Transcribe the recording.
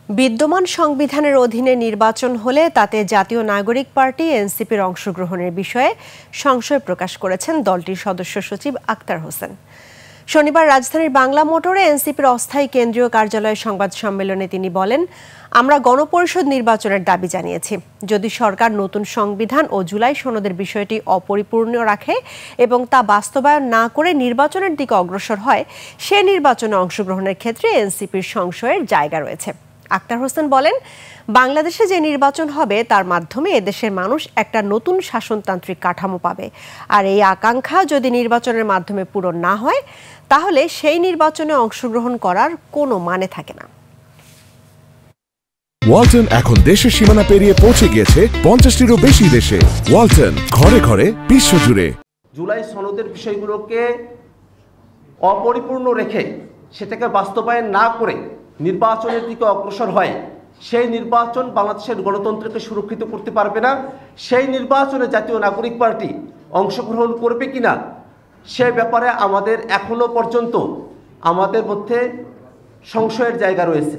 বিদ্যমান সংবিধানের অধীনে নির্বাচন হলে তাতে জাতীয় নাগরিক পার্টি এনসিপির অংশগ্রহণের বিষয়ে সংশয় প্রকাশ করেছেন দলটির সদস্য সচিব আক্তার হোসেন। শনিবার রাজধানীর বাংলা মোটরে এনসিপির অস্থায়ী কেন্দ্রীয় কার্যালয়ের সংবাদ সম্মেলনে তিনি বলেন, আমরা গণপরিষদ নির্বাচনের দাবি জানিয়েছি। যদি সরকার নতুন সংবিধান ও জুলাই সনদের বিষয়টি অপরিপূর্ণ রাখে এবং তা বাস্তবায়ন না করে নির্বাচনের দিকে অগ্রসর হয়, সে নির্বাচনে অংশগ্রহণের ক্ষেত্রে এনসিপির সংশয়ের জায়গা রয়েছে। আক্তার হোসেন বলেন, বাংলাদেশে যে নির্বাচন হবে তার মাধ্যমে এদেশের মানুষ একটা নতুন শাসনতান্ত্রিক কাঠামো পাবে। আর এই আকাঙ্ক্ষা যদি নির্বাচনের মাধ্যমে পূরণ না হয়, তাহলে সেই নির্বাচনে অংশগ্রহণ করার কোনো মানে থাকে না। ওয়ালটন এখন দেশের সীমানা পেরিয়ে পৌঁছে গিয়েছে 50টিরও বেশি দেশে। ওয়ালটন, ঘরে ঘরে বিশ্বজুড়ে। জুলাই সনদের বিষয়গুলোকে অপরিপূর্ণ রেখে সেটাকে বাস্তবায়ন না করে নির্বাচনের দিকে অগ্রসর হয়, সেই নির্বাচন বাংলাদেশের গণতন্ত্রকে সুরক্ষিত করতে পারবে না। সেই নির্বাচনে জাতীয় নাগরিক পার্টি অংশগ্রহণ করবে কিনা সে ব্যাপারে আমাদের এখনো পর্যন্ত আমাদের মধ্যে সংশয়ের জায়গা রয়েছে।